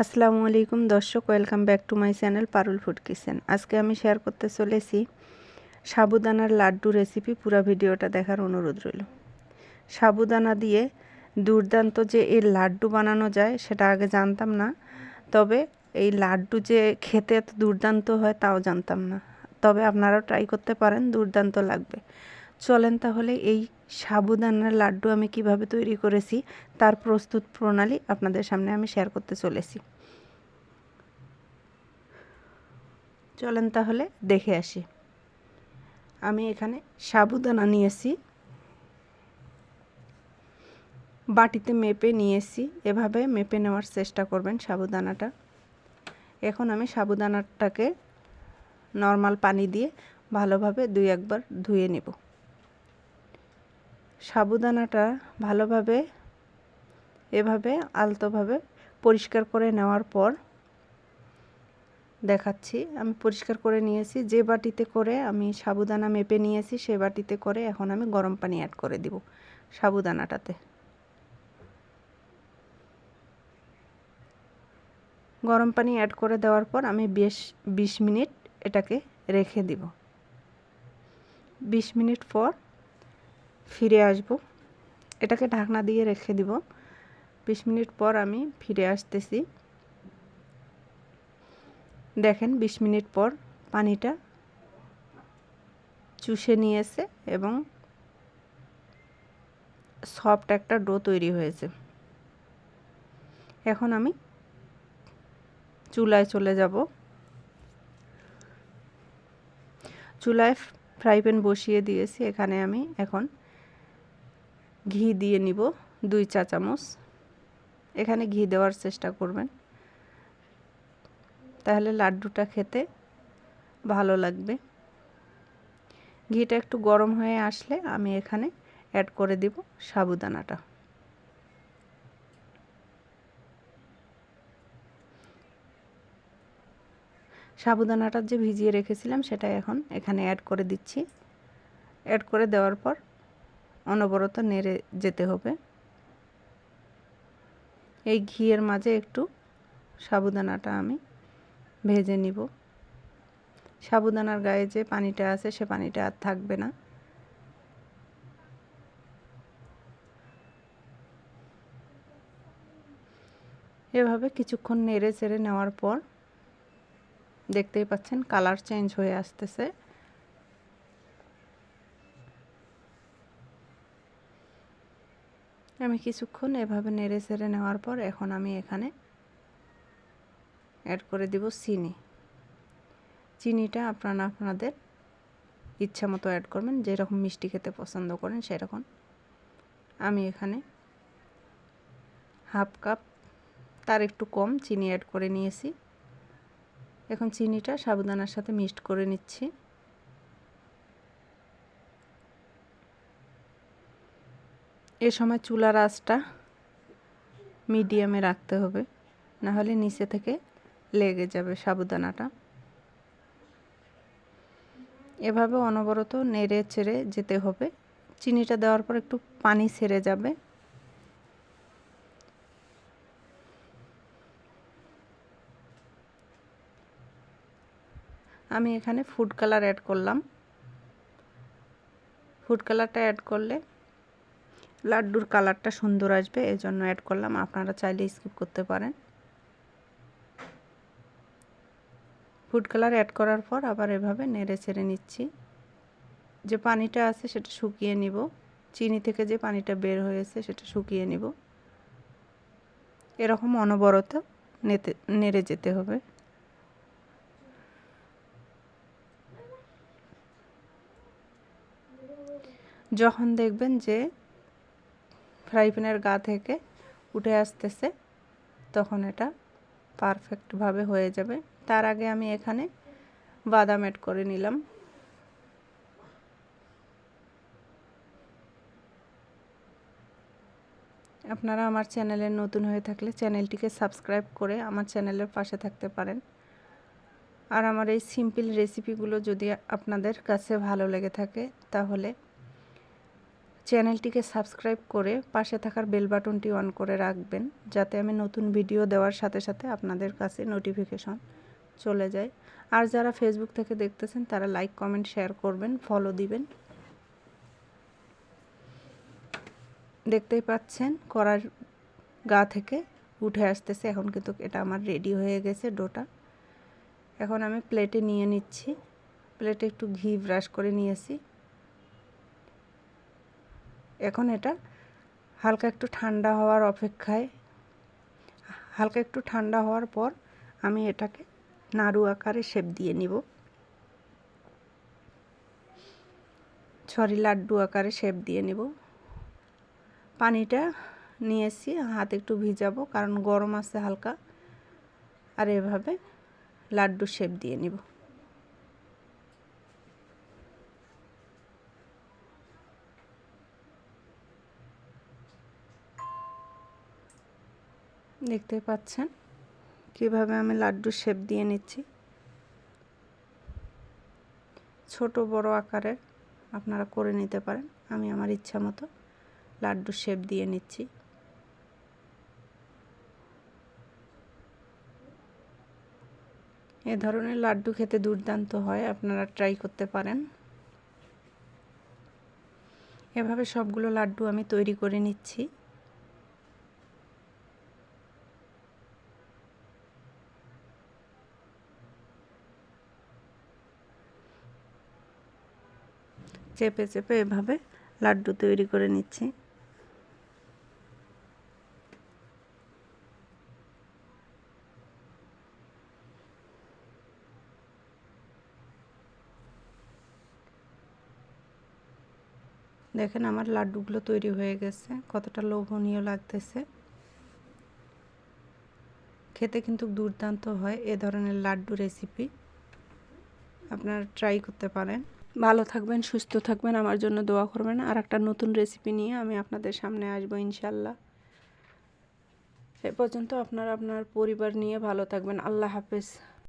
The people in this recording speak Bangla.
আসসালামু আলাইকুম দর্শক, welcome back to my channel Parul food kitchen. আজকে আমি শেয়ার করতে চলেছি সাবুদানার লাড্ডু রেসিপি। পুরো ভিডিওটা দেখার অনুরোধ রইল। সাবুদানা দিয়ে দুর্দান্ত যে এই লাড্ডু বানানো যায় সেটা আগে জানতাম না, তবে এই লাড্ডু যে খেতে এত দুর্দান্ত হয় তাও জানতাম না। তবে আপনারাও ট্রাই করতে পারেন, দুর্দান্ত লাগবে। চলেন তাহলে এই সাবুদানার লাড্ডু আমি কিভাবে তৈরি করেছি তার প্রস্তুত প্রণালী আপনাদের সামনে আমি শেয়ার করতে চলেছি। চলেন তাহলে দেখে আসি। আমি এখানে সাবুদানা নিয়েছি, বাটিতে মেপে নিয়েছি। এভাবে মেপে নেওয়ার চেষ্টা করবেন সাবুদানাটা। এখন আমি সাবুদানাটাকে নর্মাল পানি দিয়ে ভালোভাবে দুই একবার ধুয়ে নেব। সাবুদানাটা ভালোভাবে এভাবে আলতোভাবে পরিষ্কার করে নেওয়ার পর দেখাচ্ছি। আমি পরিষ্কার করে নিয়েছি। যে বাটিতে করে আমি সাবুদানা মেপে নিয়েছি সে বাটিতে করে এখন আমি গরম পানি অ্যাড করে দিব সাবুদানাটাতে। গরম পানি অ্যাড করে দেওয়ার পর আমি 20 মিনিট এটাকে রেখে দিব। 20 মিনিট পর ফিরে আসব। এটাকে ঢাকনা দিয়ে রেখে দিব। 20 মিনিট পর আমি ফিরে আসতেছি। দেখেন 20 মিনিট পর পানিটা চুষে নিয়েছে এবং সফট একটা ডো তৈরি হয়েছে। এখন আমি চুলায় চলে যাব। চুলায় ফ্রাই প্যান বসিয়ে দিয়েছি। এখানে আমি এখন ঘি দিয়ে নিব 2 চা চামচ। এখানে ঘি দেওয়ার চেষ্টা করবেন, তাহলে লাড্ডুটা খেতে ভালো লাগবে। ঘিটা একটু গরম হয়ে আসলে আমি এখানে অ্যাড করে দিব সাবুদানাটা। সাবুদানাটা যে ভিজিয়ে রেখেছিলাম সেটা এখন এখানে অ্যাড করে দিচ্ছি। অ্যাড করে দেওয়ার পর অনবরত নেড়ে যেতে হবে। এই ঘিয়ের মাঝে একটু সাবুদানাটা আমি ভেজে নিব। সাবুদানার গায়ে যে পানিটা আছে সে পানিটা আর থাকবে না। এভাবে কিছুক্ষণ নেড়ে চেড়ে নেওয়ার পর দেখতেই পাচ্ছেন কালার চেঞ্জ হয়ে আসতেছে। আমি কিছুক্ষণ এভাবে নেড়ে চেড়ে নেওয়ার পর এখন আমি এখানে অ্যাড করে দিব চিনি। চিনিটা আপনাদের ইচ্ছা মতো অ্যাড করবেন, যেরকম মিষ্টি খেতে পছন্দ করেন সেরকম। আমি এখানে হাফ কাপ তার একটু কম চিনি অ্যাড করে নিয়েছি। এখন চিনিটা সাবুদানার সাথে মিক্সড করে নিচ্ছি। এ সময় চুলার আঁচটা মিডিয়ামে রাখতে হবে, না হলে নিচে থেকে লেগে যাবে সাবুদানাটা। এভাবে অনবরত নেড়ে চেড়ে যেতে হবে। চিনিটা দেওয়ার পর একটু পানি ছেড়ে যাবে। আমি এখানে ফুড কালার অ্যাড করলাম। ফুড কালারটা অ্যাড করলে লাড্ডুর কালারটা সুন্দর আসবে, এজন্য অ্যাড করলাম। আপনারা চাইলে স্কিপ করতে পারেন। ফুড কালার অ্যাড করার পর আবার এভাবে নেড়ে চেড়ে নিচ্ছি। যে পানিটা আছে সেটা শুকিয়ে নিব। চিনি থেকে যে পানিটা বের হয়েছে সেটা শুকিয়ে নিব। এরকম অনবরত নেড়ে যেতে হবে। যখন দেখবেন যে ফ্রাই প্যানের গা থেকে উঠে আসতেছে তখন এটা পারফেক্টভাবে হয়ে যাবে। তার আগে আমি এখানে বাদাম অ্যাড করে নিলাম। আপনারা আমার চ্যানেলে নতুন হয়ে থাকলে চ্যানেলটিকে সাবস্ক্রাইব করে আমার চ্যানেলের পাশে থাকতে পারেন। আর আমার এই সিম্পল রেসিপিগুলো যদি আপনাদের কাছে ভালো লেগে থাকে তাহলে চ্যানেলটিকে সাবস্ক্রাইব করে পাশে থাকার বেল বাটনটি অন করে রাখবেন, যাতে আমি নতুন ভিডিও দেওয়ার সাথে সাথে আপনাদের কাছে নোটিফিকেশন চলে যায়। আর যারা ফেসবুক থেকে দেখতেছেন তারা লাইক, কমেন্ট, শেয়ার করবেন, ফলো দিবেন। দেখতেই পাচ্ছেন কড়ার গা থেকে উঠে আসতেছে। এখন কিন্তু এটা আমার রেডি হয়ে গেছে ডোটা। এখন আমি প্লেটে নিয়ে নিচ্ছি। প্লেটে একটু ঘি ব্রাশ করে নিয়েছি। এখন এটা হালকা একটু ঠান্ডা হওয়ার অপেক্ষায়, হালকা একটু ঠান্ডা হওয়ার পর আমি এটাকে নাড়ু আকারে শেপ দিয়ে নিব। লাড্ডু আকারে শেপ দিয়ে নিব। পানিটা নিয়েছি, হাত একটু ভিজাবো কারণ গরম আছে হালকা। আর এভাবে লাড্ডু শেপ দিয়ে নিব। দেখতে পাচ্ছেন কিভাবে আমি লাড্ডু শেপ দিয়ে নিচ্ছি। ছোট বড় আকারের আপনারা করে নিতে পারেন। আমি আমার ইচ্ছা মতো লাড্ডু শেপ দিয়ে নিচ্ছি। এ ধরনের লাড্ডু খেতে দুর্দান্ত হয়, আপনারা ট্রাই করতে পারেন। এভাবে সবগুলো লাড্ডু আমি তৈরি করে নিচ্ছি। চেপে চেপে এভাবে লাড্ডু তৈরি করে নিচ্ছি। দেখেন আমার লাড্ডুগুলো তৈরি হয়ে গেছে, কতটা লোভনীয় লাগতেছে। খেতে কিন্তু দুর্দান্ত হয় এ ধরনের লাড্ডু রেসিপি, আপনারা ট্রাই করতে পারেন। ভালো থাকবেন, সুস্থ থাকবেন, আমার জন্য দোয়া করবেন। আর একটা নতুন রেসিপি নিয়ে আমি আপনাদের সামনে আসবো ইনশাল্লাহ। এ পর্যন্ত আপনারা আপনার পরিবার নিয়ে ভালো থাকবেন। আল্লাহ হাফেজ।